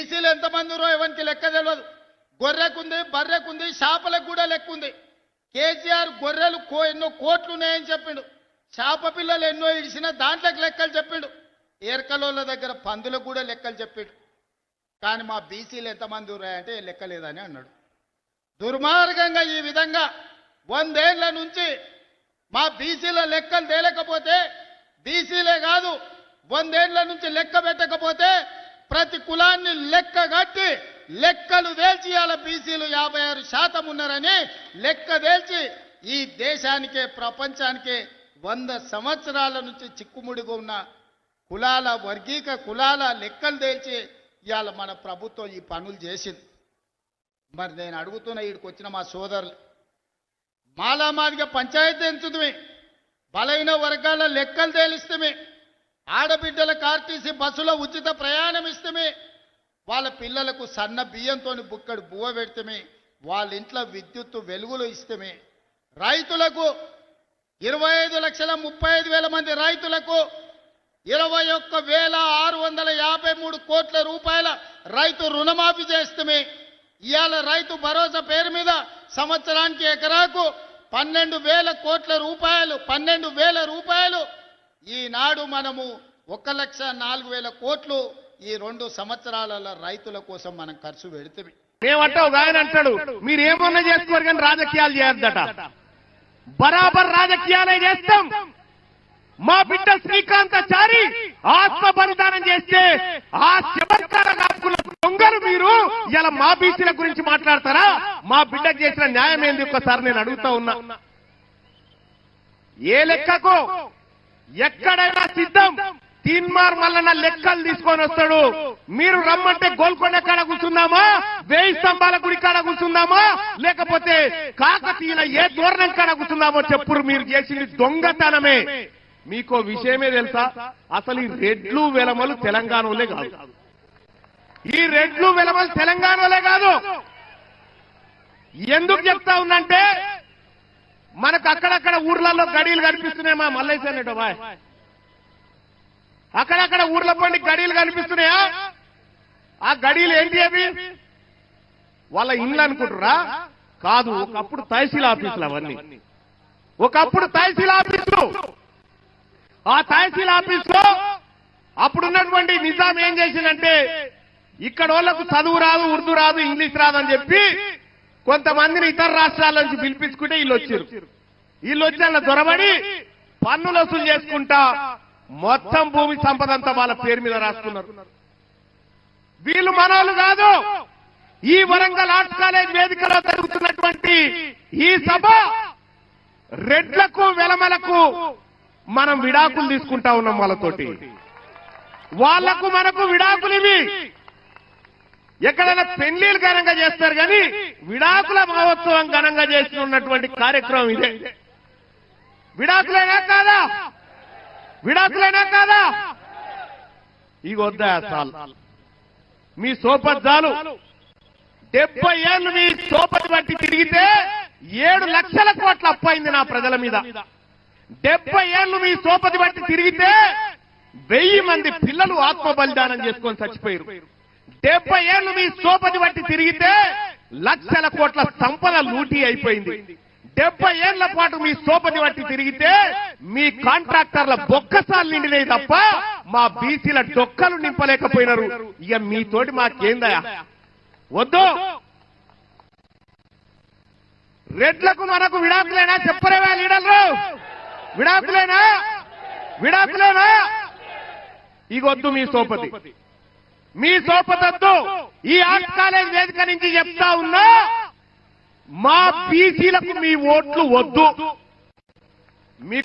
బీసీలు ఎంతమంది ఉన్నారో ఎవరికి లెక్క తెలియదు. గొర్రెకుంది, బర్రెకుంది, చేపలకు కూడా లెక్క ఉంది. కేసీఆర్ గొర్రెలు ఎన్నో కోట్లు ఉన్నాయని చెప్పిండు, చేప పిల్లలు ఎన్నో ఇడిసిన దాంట్లోకి లెక్కలు చెప్పిండు, ఏర్కలోళ్ళ దగ్గర పందులకు కూడా లెక్కలు చెప్పిండు. కానీ మా బీసీలు ఎంతమంది ఉన్నాయంటే లెక్క లేదని అన్నాడు. దుర్మార్గంగా ఈ విధంగా 100 ఏళ్ల నుంచి మా బీసీల లెక్కలు తేలకపోతే, బీసీలే కాదు 100 ఏళ్ల నుంచి లెక్క పెట్టకపోతే ప్రతి కులాన్ని లెక్క కట్టి లెక్కలు తేల్చి ఇవాళ బీసీలు 56% ఉన్నారని లెక్క తేల్చి ఈ దేశానికే ప్రపంచానికే 100 సంవత్సరాల నుంచి చిక్కుముడిగా ఉన్న కులాల వర్గీక కులాల లెక్కలు తేల్చి ఇవాళ మన ప్రభుత్వం ఈ పనులు చేసింది. మరి నేను అడుగుతున్న వీడికి వచ్చిన మా సోదరులు, మాలామాదిగా పంచాయతీ ఎంచుతుమే, బలైన వర్గాల లెక్కలు తేలిస్తమే, ఆడబిడ్డలకు ఆర్టీసీ బస్సులో ఉచిత ప్రయాణం ఇస్తమే, వాళ్ళ పిల్లలకు సన్న బియ్యంతో బుక్కడు బువ్వ పెడితమే, వాళ్ళ ఇంట్లో విద్యుత్తు వెలుగులు ఇస్తమే, రైతులకు 25,35,000 మంది రైతులకు 21,653 కోట్ల రూపాయల రైతు రుణమాఫీ చేస్తమే, ఇవాళ రైతు భరోసా పేరు మీద సంవత్సరానికి ఎకరాకు 12,000 కోట్ల రూపాయలు, 12,000 రూపాయలు ఈనాడు మనము 1,04,000 కోట్లు ఈ 2 సంవత్సరాల రైతుల కోసం మనం ఖర్చు పెడితే మేమంటావు ఆయన అంటాడు మీరేమన్నా చేసుకోరు కానీ రాజకీయాలు చేయొద్దట. బరాబర్ రాజకీయాలే చేస్తాం. మా బిడ్డ శ్రీకాంతాచారి ఆత్మ బలిదానం చేస్తే ఆ శబర్కార కాపుల దొంగలు మీరు ఇలా మా బీసీల గురించి మాట్లాడతారా? మా బిడ్డకు చేసిన న్యాయం ఏంది ఒక్కసారి నేను అడుగుతా ఉన్నా. ఏ లెక్కకు ఎక్కడైనా సిద్ధం. తీన్మార్ మల్లన్న లెక్కలు తీసుకొని వస్తాడు. మీరు రమ్మంటే గోల్కొండ కాడ కూర్చుందామా, 1000 స్తంభాల గుడి కాడ కూర్చుందామా, లేకపోతే కాకతీయుల ఏ దూరణం కాడ కూర్చుందామో చెప్పురు. మీరు చేసింది దొంగతనమే. మీకో విషయమే తెలుసా? అసలు ఈ రెడ్లు వెలమలు తెలంగాణలో కాదు. ఈ రెడ్లు వెలమలు తెలంగాణలో కాదు. ఎందుకు చెప్తా ఉందంటే మనకు అక్కడక్కడ ఊర్లలో గడీలు కనిపిస్తున్నాయి. మా మల్లేశ్ అనేటో బాయ్, అక్కడక్కడ ఊర్ల పండి గడీలు కనిపిస్తున్నాయా? ఆ గడీలు ఏంటి అవి? వాళ్ళ ఇల్లు అనుకుంటురా? కాదు, ఒకప్పుడు తహసీల్ ఆఫీసులు అవన్నీ. ఒకప్పుడు తహసీల్ ఆఫీసులు. ఆ తహసీల్ ఆఫీసులో అప్పుడున్నటువంటి నిజాం ఏం చేసిందంటే ఇక్కడ వాళ్ళకు చదువు రాదు, ఉర్దూ రాదు, ఇంగ్లీష్ రాదు అని చెప్పి కొంతమందిని ఇతర రాష్ట్రాల నుంచి పిలిపించుకుంటే వీళ్ళు వచ్చారు. వీళ్ళు వచ్చి అలా దొరబడి పన్నులు వసూలు చేసుకుంటా మొత్తం భూమి సంపద అంతా వాళ్ళ పేరు మీద రాసుకున్నారు. వీళ్ళు మనోళ్ళు కాదు. ఈ వరంగల్ ఆర్ట్స్ కాలేజ్ వేదికలో జరుగుతున్నటువంటి ఈ సభ రెడ్లకు వెలమలకు మనం విడాకులు తీసుకుంటా ఉన్నాం వాళ్ళతోటి. వాళ్లకు మనకు విడాకులు ఇవి. ఎక్కడైనా పెళ్లిళ్ళు ఘనంగా చేస్తారు కానీ విడాకుల మహోత్సవం ఘనంగా చేస్తున్నటువంటి కార్యక్రమం ఇదే. విడాకులైనా కాదా? విడాకులైనా కాదా? ఇక వద్దా చాలు మీ సోపద్దాలు. 70 ఏళ్లు మీ సోపతి బట్టి తిరిగితే 7 లక్షల కోట్ల అప్పయింది నా ప్రజల మీద. 70 ఏళ్లు మీ సోపతి బట్టి తిరిగితే 1000 మంది పిల్లలు ఆత్మ బలిదానం చేసుకొని చచ్చిపోయారు. 70 ఏళ్లు మీ సోపతి బట్టి తిరిగితే లక్షల కోట్ల సంపద లూటీ అయిపోయింది. 70 ఏళ్ల పాటు మీ సోపతి బట్టి తిరిగితే మీ కాంట్రాక్టర్ల బొక్కసాలు నిండినాయి తప్ప మా బీసీల డొక్కలు నింపలేకపోయినారు. ఇక మీతోటి మాకేందయా? వద్దు. రెడ్లకు మనకు విడాకులేనా? చెప్పరేవా లీడర్లు? విడాకులేనా? విడాకులేనా? ఇగొద్దు మీ సోపతి. మీ సోపతొద్దు. ఈ ఆర్ట్స్ కాలేజ్ వేదిక నుంచి చెప్తా ఉన్నా, మా బీసీలకు మీ ఓట్లు వద్దు. మీ